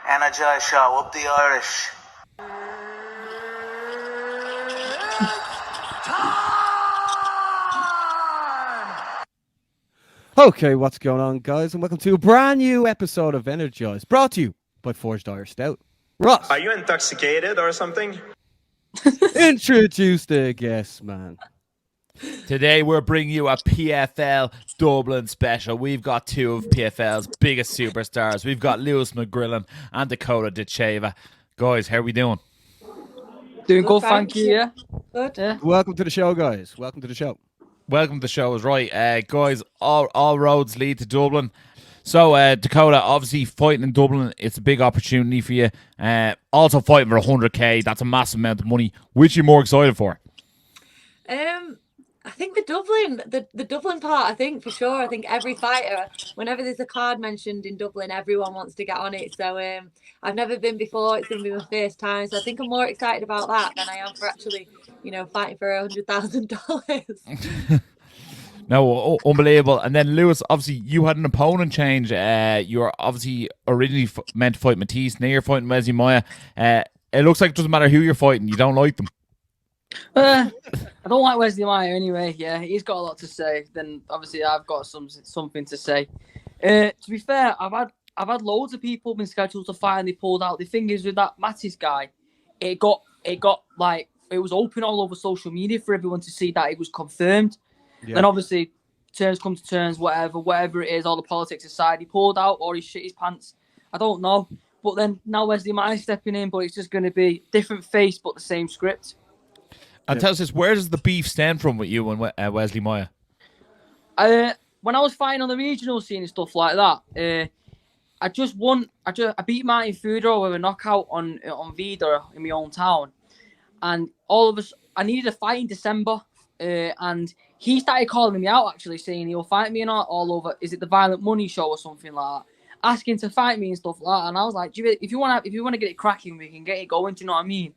Energized show, up the Irish. Okay, what's going on, guys, and welcome to a brand new episode of Energized, brought to you by Forged Irish Stout. Ross, are you intoxicated or something? Introduce the guest, man. Today we're bringing you a PFL Dublin special. We've got two of PFL's biggest superstars. We've got Lewis McGrillen and Dakota Ditcheva. Guys, how are we doing? Doing good, thank you. Yeah. Good. Yeah. Welcome to the show, guys. Welcome to the show. Welcome to the show is right. Guys, all roads lead to Dublin. So, Dakota, obviously fighting in Dublin, it's a big opportunity for you. Also fighting for 100k, that's a massive amount of money. Which are you more excited for? I think the Dublin part, I think for sure. I think every fighter, whenever there's a card mentioned in Dublin, everyone wants to get on it. So I've never been before. It's going to be my first time. So I think I'm more excited about that than I am for actually, fighting for $100,000. No, unbelievable. And then, Lewis, obviously, you had an opponent change. You were obviously originally meant to fight Matisse. Now you're fighting Wesley Maya. It looks like it doesn't matter who you're fighting. You don't like them. I don't like Wesley Maya anyway. Yeah, he's got a lot to say. Then obviously I've got something to say. To be fair, I've had loads of people been scheduled to fight and they pulled out. The thing is with that Mattis guy, it got like it was open all over social media for everyone to see that it was confirmed. Yeah. And obviously, turns come to turns, whatever it is, all the politics aside, he pulled out or he shit his pants. I don't know. But then now Wesley Maya stepping in, but it's just going to be different face but the same script. And tell us this, where does the beef stem from with you and Wesley Maya? When I was fighting on the regional scene and stuff like that, I beat Martin Fudor with a knockout on Vida in my own town. And all of us, I needed a fight in December. And he started calling me out, actually, saying he'll fight me and all over. Is it the Violent Money show or something like that? Asking to fight me and stuff like that. And I was like, if you want to get it cracking, we can get it going. Do you know what I mean?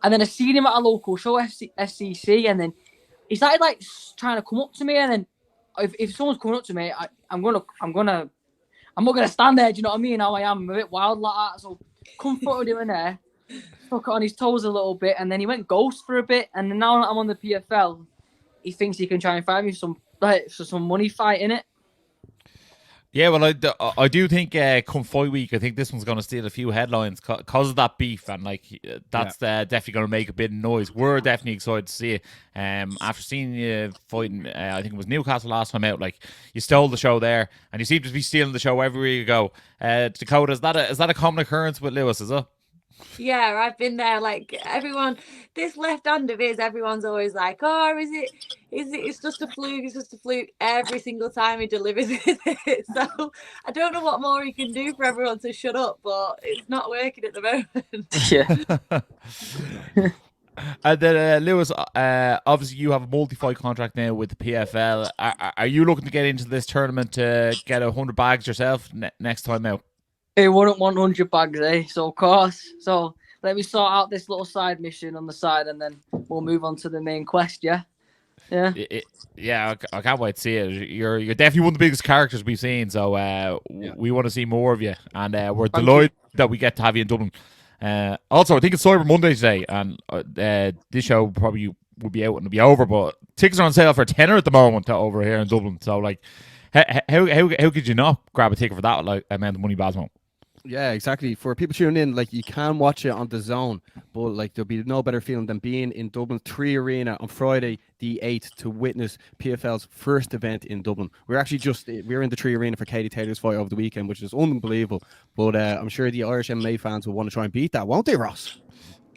And then I seen him at a local show, FCC, and then he started like trying to come up to me. And then if someone's coming up to me, I'm not gonna stand there. Do you know what I mean? How I am, I'm a bit wild like that. So confronted him in there, stuck it on his toes a little bit, and then he went ghost for a bit. And then now that I'm on the PFL, he thinks he can try and find me for some money fight in it. Yeah, well, I do think come fight week, I think this one's going to steal a few headlines because of that beef, and that's definitely going to make a bit of noise. We're definitely excited to see it. After seeing you fighting, I think it was Newcastle last time out. Like, you stole the show there, and you seem to be stealing the show everywhere you go. Dakota, is that a common occurrence with Lewis? Is it? Yeah, I've been there. Like everyone, this left hand of his, everyone's always like, "Oh, is it? It's just a fluke. It's just a fluke." Every single time he delivers it. So I don't know what more he can do for everyone to shut up, but it's not working at the moment. Yeah. And then Lewis, obviously you have a multi-fight contract now with the PFL. Are you looking to get into this tournament to get 100 bags yourself next time out? He wouldn't want 100 bags, eh? So, of course. So, let me sort out this little side mission on the side and then we'll move on to the main quest, yeah? Yeah. Yeah, I can't wait to see it. You're definitely one of the biggest characters we've seen, so we want to see more of you. And we're delighted that we get to have you in Dublin. Also, I think it's Cyber Monday today, and this show probably will be out and it'll be over, but tickets are on sale for £10 at the moment over here in Dublin. So, like, how could you not grab a ticket for that amount of money, Basmo? Yeah, exactly. For people tuning in, like, you can watch it on the Zone, but like there'll be no better feeling than being in Dublin 3 Arena on Friday the 8th to witness PFL's first event in Dublin. We're in the 3 Arena for Katie Taylor's fight over the weekend, which is unbelievable. But I'm sure the Irish MMA fans will want to try and beat that, won't they, Ross?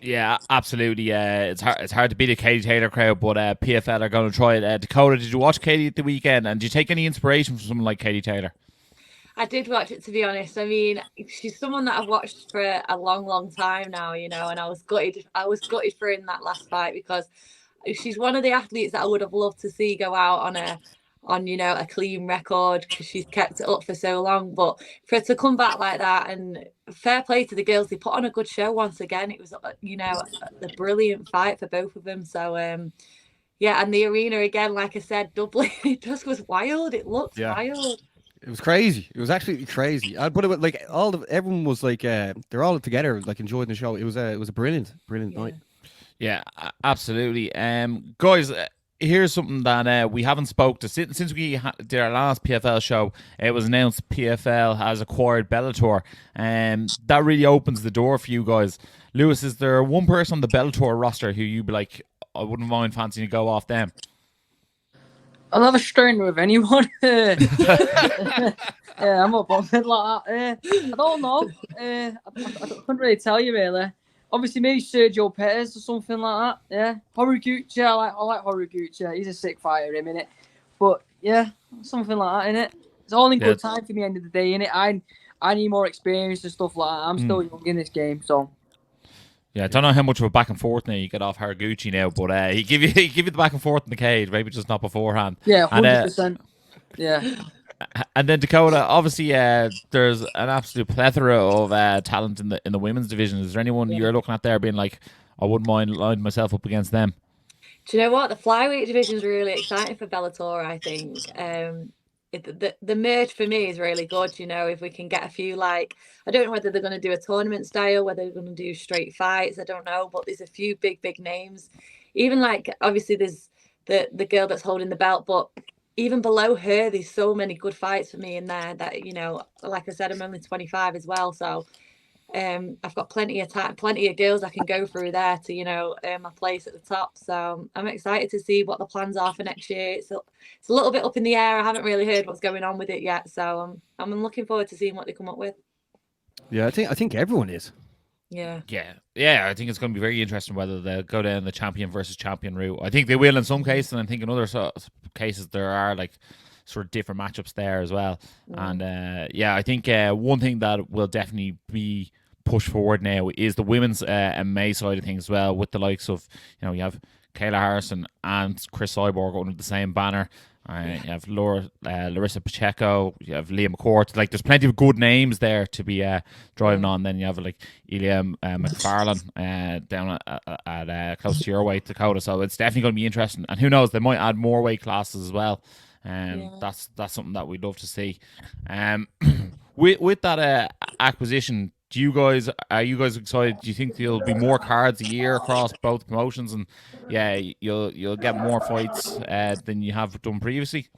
Yeah, absolutely. It's hard to beat a Katie Taylor crowd, but PFL are going to try it. Dakota, did you watch Katie at the weekend, and did you take any inspiration from someone like Katie Taylor? I did watch it, to be honest. I mean, she's someone that I've watched for a long, long time now, and I was gutted. I was gutted for her in that last fight because she's one of the athletes that I would have loved to see go out on a clean record because she's kept it up for so long. But for her to come back like that, and fair play to the girls, they put on a good show once again. It was, a brilliant fight for both of them. So, yeah, and the arena again, like I said, Dublin, it just was wild. It looked wild. It was crazy. It was absolutely crazy. But it was like everyone was like they're all together, like enjoying the show. It was a brilliant night. Yeah, absolutely. Guys, here's something that we haven't spoke to since we did our last PFL show. It was announced PFL has acquired Bellator, and that really opens the door for you guys. Lewis, is there one person on the Bellator roster who you'd be like, I wouldn't mind fancying to go off them? I'll have a strainer with anyone. Yeah, I'm not bothered like that. I don't know. I couldn't really tell you really. Obviously, maybe Sergio Perez or something like that. Yeah, Horiguchi. I like Horiguchi. He's a sick fighter, him, innit? But yeah, something like that, innit? It's all in good time for me. End of the day, innit? I need more experience and stuff like that. I'm still young in this game, so. Yeah, I don't know how much of a back and forth now you get off Horiguchi now, but he give you the back and forth in the cage, maybe just not beforehand. Yeah, 100%. Yeah. And then Dakota, obviously, there's an absolute plethora of talent in the women's division. Is there anyone you're looking at there being like, I wouldn't mind lining myself up against them? Do you know what? The flyweight division is really exciting for Bellator, I think. The merge for me is really good. You know, if we can get a few, like, I don't know whether they're going to do a tournament style, whether they're going to do straight fights. I don't know, but there's a few big names. Even like, obviously, there's the girl that's holding the belt, but even below her, there's so many good fights for me in there that, you know, like I said, I'm only 25 as well, so I've got plenty of time, plenty of girls I can go through there to, you know, earn my place at the top. So I'm excited to see what the plans are for next year. It's a little bit up in the air. I haven't really heard what's going on with it yet, so I'm looking forward to seeing what they come up with. Yeah, I think everyone is. Yeah. I think it's going to be very interesting whether they'll go down the champion versus champion route. I think they will in some cases, and I think in other cases there are like sort of different matchups there as well. And I think one thing that will definitely be pushed forward now is the women's MMA side of things as well, with the likes of, you know, you have Kayla Harrison and Chris Cyborg under the same banner. You have Larissa Pacheco, you have Leah McCourt. Like, there's plenty of good names there to be driving on. Then you have like Ilya McFarlane down at close to your weight, Dakota. So it's definitely going to be interesting. And who knows, they might add more weight classes as well. That's something that we'd love to see. With that acquisition, are you guys excited? Do you think there'll be more cards a year across both promotions, and you'll get more fights than you have done previously?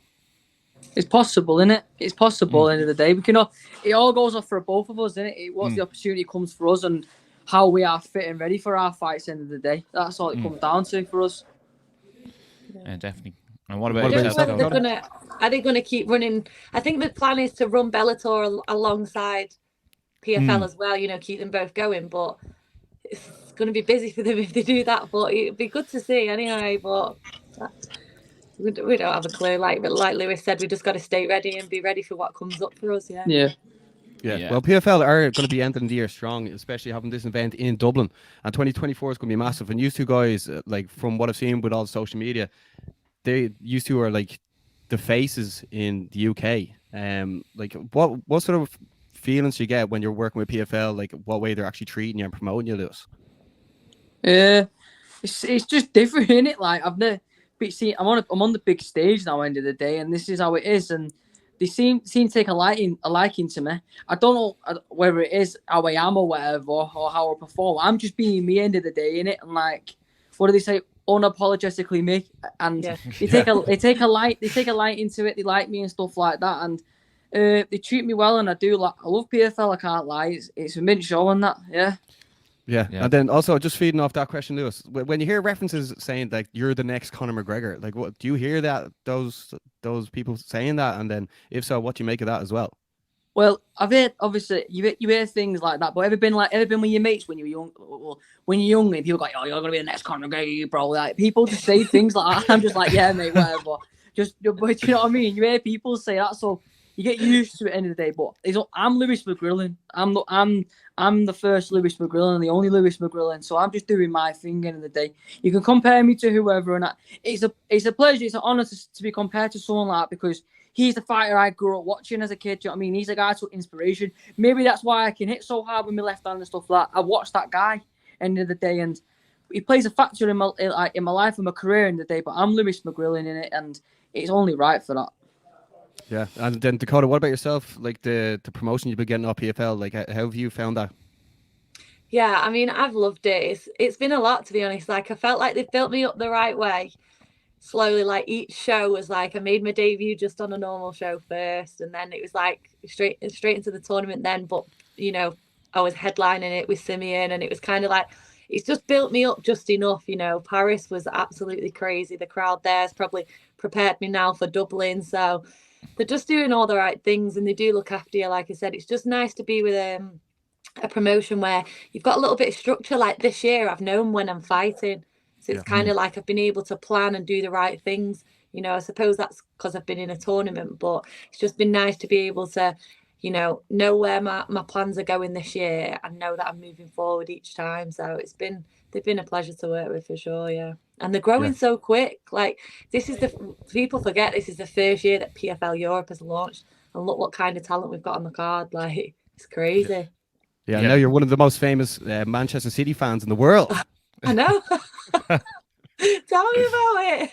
It's possible, isn't it? It's possible. End of the day, we can. It all goes off for both of us, isn't it? Once the opportunity comes for us and how we are fit and ready for our fights. End of the day, that's all it comes down to for us. Definitely. And what about yourself? Are they going to keep running? I think the plan is to run Bellator alongside PFL as well, you know, keep them both going, but it's going to be busy for them if they do that, but it'd be good to see anyway. But we don't have a clue. Like Lewis said, we just got to stay ready and be ready for what comes up for us. Yeah. Well, PFL are going to be ending the year strong, especially having this event in Dublin, and 2024 is going to be massive. And you two guys, like from what I've seen with all the social media, you two are like the faces in the UK. Like what sort of feelings you get when you're working with PFL, like what way they're actually treating you and promoting you, Lewis? It's just different, isn't it? Like, I'm on the big stage now, end of the day, and this is how it is, and they seem to take a liking to me. I don't know whether it is how I am or whatever, or how I perform. I'm just being me, end of the day, innit? And like, what do they say? Unapologetically me, and they take a light into it. They like me and stuff like that, and they treat me well, and I love PFL. I can't lie. It's a mint show and that. Yeah. And then also just feeding off that question, Lewis, when you hear references saying like you're the next Conor McGregor, like what do you hear that those people saying that, and then if so, what do you make of that as well? Well, I've heard, obviously, you hear things like that, but ever been with your mates when you were young? Well, when you're young, and people go, "Oh, you're gonna be the next Conor McGregor, bro." Like, people just say things like that. I'm just like, "Yeah, mate, whatever." But you know what I mean? You hear people say that, so you get used to it. At the end of the day, but I'm Lewis McGrillen. I'm the first Lewis McGrillen, the only Lewis McGrillen. So I'm just doing my thing. End of the day, you can compare me to whoever, and it's a pleasure, it's an honor to be compared to someone like that, because he's the fighter I grew up watching as a kid. Do you know what I mean? He's a guy to inspiration. Maybe that's why I can hit so hard with my left hand and stuff like that. I watched that guy, end of the day, and he plays a factor in my life and my career in the day. But I'm Lewis McGrillen in it, and it's only right for that. Yeah, and then Dakota, what about yourself? Like the promotion you've been getting off PFL, like how have you found that? Yeah, I mean, I've loved it. It's been a lot, to be honest. Like, I felt like they've built me up the right way. Slowly, like each show was like I made my debut just on a normal show first, and then it was like straight into the tournament then. But you know, I was headlining it with Simeon, and it was kind of like it's just built me up just enough. You know, Paris was absolutely crazy. The crowd there's probably prepared me now for Dublin, so they're just doing all the right things, and they do look after you. Like I said, it's just nice to be with a promotion where you've got a little bit of structure. Like this year, I've known when I'm fighting. So it's kind of like I've been able to plan and do the right things. You know, I suppose that's because I've been in a tournament, but it's just been nice to be able to, you know where my plans are going this year and know that I'm moving forward each time. So they've been a pleasure to work with for sure, yeah. And they're growing so quick. Like people forget this is the first year that PFL Europe has launched, and look what kind of talent we've got on the card. Like, it's crazy. Yeah, now you're one of the most famous Manchester City fans in the world. I know. Tell me about it.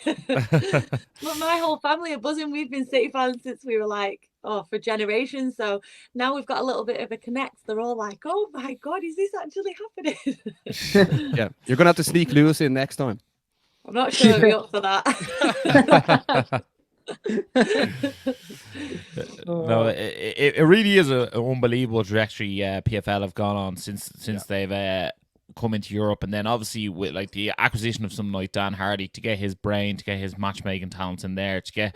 But my whole family are buzzing. We've been City fans since we were for generations. So now we've got a little bit of a connect. They're all like, "Oh my God, is this actually happening?" Yeah, you're gonna have to sneak Lewis in next time. I'm not sure I'll be up for that. No, it really is an unbelievable trajectory PFL have gone on since they've come into Europe, and then obviously with like the acquisition of someone like Dan Hardy, to get his brain, to get his matchmaking talents in there, to get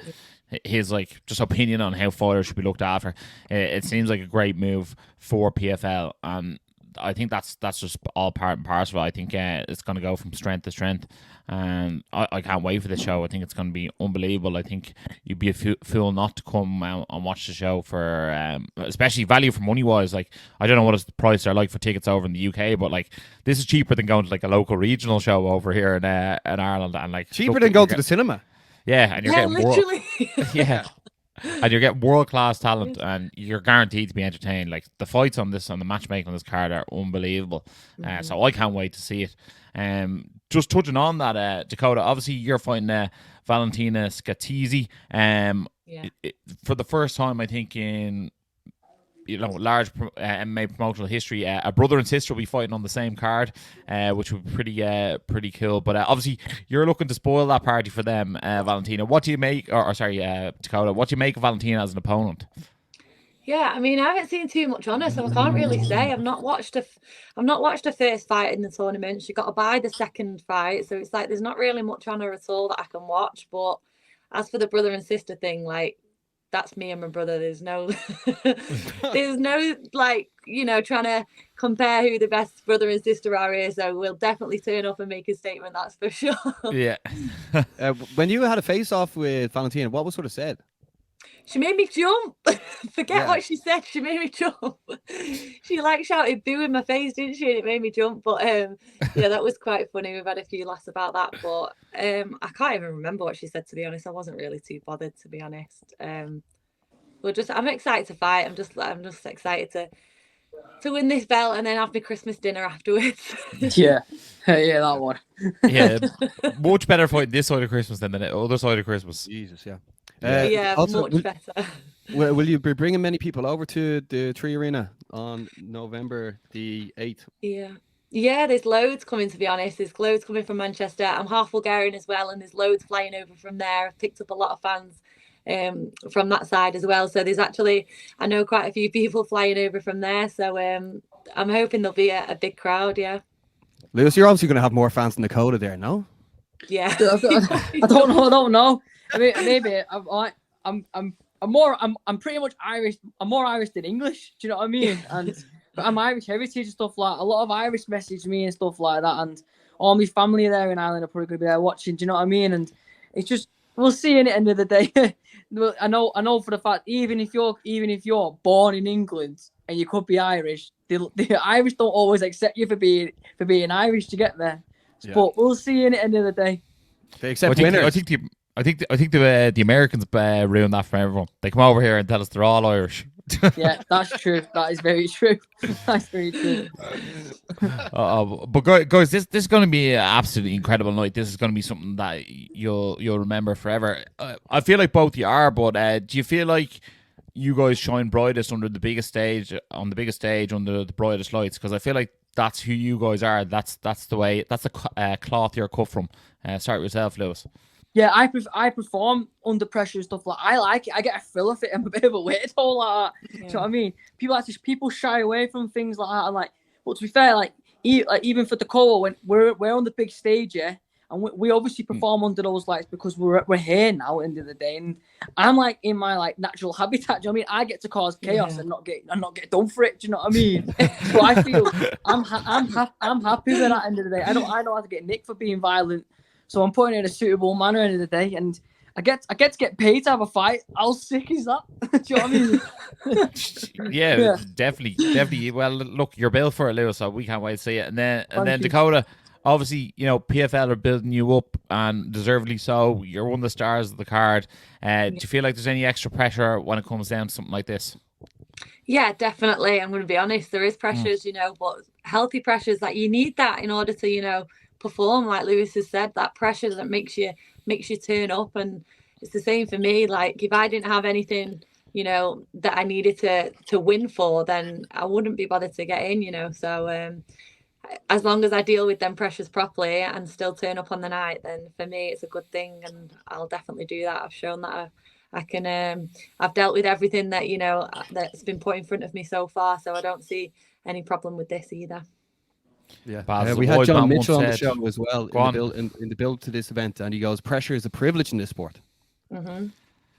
his like just opinion on how fighters should be looked after. It seems like a great move for PFL, and I think that's just all part and parcel. I think it's going to go from strength to strength, and I can't wait for the show. I think it's going to be unbelievable. I think you'd be a fool not to come out and watch the show for, especially value for money wise. Like, I don't know what the price are like for tickets over in the UK, but like this is cheaper than going to like a local regional show over here in Ireland, and like cheaper than going to the cinema. Yeah, and you're getting literally. yeah. And you get world class talent, and you're guaranteed to be entertained. Like the fights on the matchmaking on this card are unbelievable. So I can't wait to see it. Just touching on that, Dakota. Obviously, you're fighting Valentina Scatizzi. For the first time, I think in large MMA promotional history, a brother and sister will be fighting on the same card, which would be pretty cool. But obviously, you're looking to spoil that party for them, Valentina. What do you make, Dakota? What do you make of Valentina as an opponent? Yeah, I mean, I haven't seen too much on her, so I can't really say. I've not watched her first fight in the tournament. She got to buy the second fight, so it's like there's not really much on her at all that I can watch. But as for the brother and sister thing, like, that's me and my brother. There's no like, trying to compare who the best brother and sister are here. So we'll definitely turn up and make a statement, that's for sure. Yeah. When you had a face off with Valentina, what was sort of said? She made me jump. Forget what she said. She made me jump. She shouted boo in my face, didn't she? And it made me jump. But yeah, that was quite funny. We've had a few laughs about that. But I can't even remember what she said, to be honest. I wasn't really too bothered, to be honest. I'm excited to fight. I'm just excited to win this belt and then have my Christmas dinner afterwards. Yeah, that one. Yeah, much better fighting this side of Christmas than the other side of Christmas. Jesus, yeah. Also, much better. Will you be bringing many people over to the Tree Arena on November the 8th? Yeah, there's loads coming, to be honest. There's loads coming from Manchester. I'm half Bulgarian as well, and there's loads flying over from there. I've picked up a lot of fans from that side as well. So there's actually, I know quite a few people flying over from there. So I'm hoping there'll be a big crowd, yeah. Lewis, you're obviously going to have more fans than Dakota there, no? Yeah. I don't know. I mean, maybe I'm pretty much Irish. I'm more Irish than English. Do you know what I mean? But I'm Irish heritage and stuff like. A lot of Irish message me and stuff like that, and all my family there in Ireland are probably going to be there watching. Do you know what I mean? And it's just, we'll see in the end of the day. I know for the fact, even if you're born in England and you could be Irish, the Irish don't always accept you for being Irish to get there. Yeah. But we'll see in the end of the day. They accept winners. I think the Americans ruin that for everyone. They come over here and tell us they're all Irish, Yeah, that's true. That is very true. That's very true. But guys, this is going to be an absolutely incredible night. This is going to be something that you'll remember forever. I feel like both you are, but do you feel like you guys shine brightest under the biggest stage, under the brightest lights? Because I feel like that's who you guys are. That's the way. That's the cloth you're cut from. Start with yourself, Lewis. Yeah, I perform under pressure and stuff like. I like it. I get a thrill of it. I'm a bit of a weirdo like that. Do you know what I mean? People shy away from things like that. I'm like, but to be fair, like even for Dakota, when we're on the big stage, yeah, and we obviously perform under those lights because we're here now at the end of the day, and I'm like in my like natural habitat. Do you know what I mean? I get to cause chaos and not get done for it. Do you know what I mean? So I feel I'm happy with that at the end of the day. I don't have to get nicked for being violent. So I'm putting it in a suitable manner at the end of the day, and I get to get paid to have a fight. How sick is that? Do you know what I mean? Yeah, definitely. Well, look, you're built for it, Lewis, so we can't wait to see it. And then Dakota, obviously, PFL are building you up, and deservedly so. You're one of the stars of the card. Do you feel like there's any extra pressure when it comes down to something like this? Yeah, definitely. I'm going to be honest. There is pressures, but healthy pressures. That you need that in order to, perform. Like Lewis has said, that pressure that makes you turn up. And it's the same for me. Like if I didn't have anything, that I needed to win for, then I wouldn't be bothered to get in. So as long as I deal with them pressures properly and still turn up on the night, then for me it's a good thing, and I'll definitely do that. I've shown that I can. I've dealt with everything that that's been put in front of me so far, so I don't see any problem with this either. Yeah, we had John Mitchell on the show as well in the build to this event, and he goes, "Pressure is a privilege in this sport." Mm-hmm.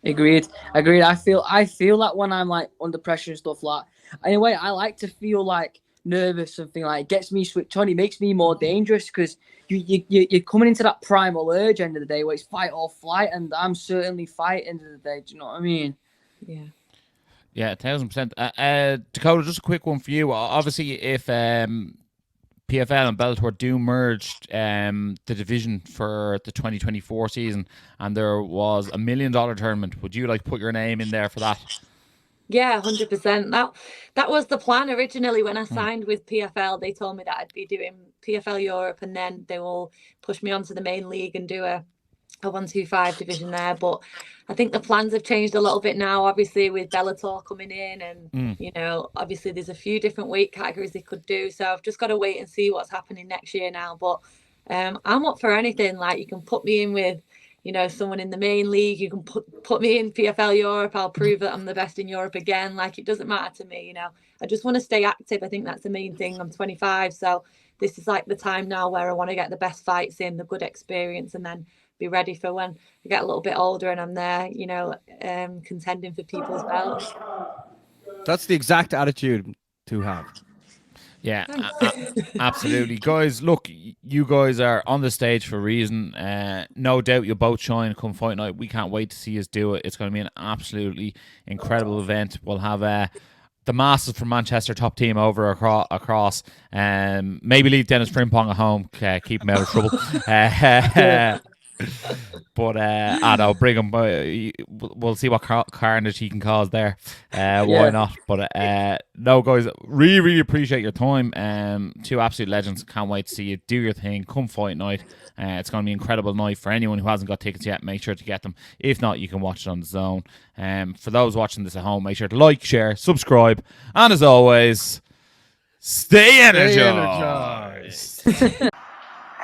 Agreed. I feel that when I'm like under pressure and stuff like. Anyway, I like to feel like nervous, something like it gets me switched on. It makes me more dangerous because you're coming into that primal urge end of the day where it's fight or flight, and I'm certainly fight end of the day. Do you know what I mean? Yeah. Yeah, 1000%. Dakota, just a quick one for you. Obviously, if PFL and Bellator do merge the division for the 2024 season, and there was $1 million tournament, would you like put your name in there for that? Yeah, 100%. That was the plan originally when I signed with PFL. They told me that I'd be doing PFL Europe, and then they will push me onto the main league and do a 125 division there. But I think the plans have changed a little bit now, obviously with Bellator coming in, and obviously there's a few different weight categories they could do. So I've just got to wait and see what's happening next year now. But I'm up for anything. Like you can put me in with someone in the main league. You can put me in PFL Europe. I'll prove that I'm the best in Europe again. Like, it doesn't matter to me, I just want to stay active. I think that's the main thing. I'm 25, so this is like the time now where I want to get the best fights in, the good experience, and then be ready for when I get a little bit older and I'm there, contending for people's belts. That's the exact attitude to have. Yeah, absolutely. Guys, look, you guys are on the stage for a reason. No doubt you'll both shine come fight night. We can't wait to see us do it. It's going to be an absolutely incredible event. We'll have the Masters from Manchester top team over across. Maybe leave Dennis Frimpong at home. Keep him out of trouble. But I don't bring him. We'll see what carnage he can cause there. Why not? But no, guys, really appreciate your time. Two absolute legends. Can't wait to see you do your thing. Come fight night. It's going to be an incredible night for anyone who hasn't got tickets yet. Make sure to get them. If not, you can watch it on the Zone. For those watching this at home, make sure to like, share, subscribe, and as always, stay energized.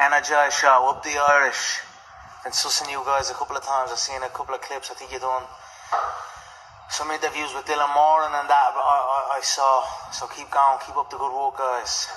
Energized show, up the Irish. Been sussing you guys a couple of times. I've seen a couple of clips. I think you've done some interviews with Dylan Moran and that I saw. So keep going, keep up the good work, guys.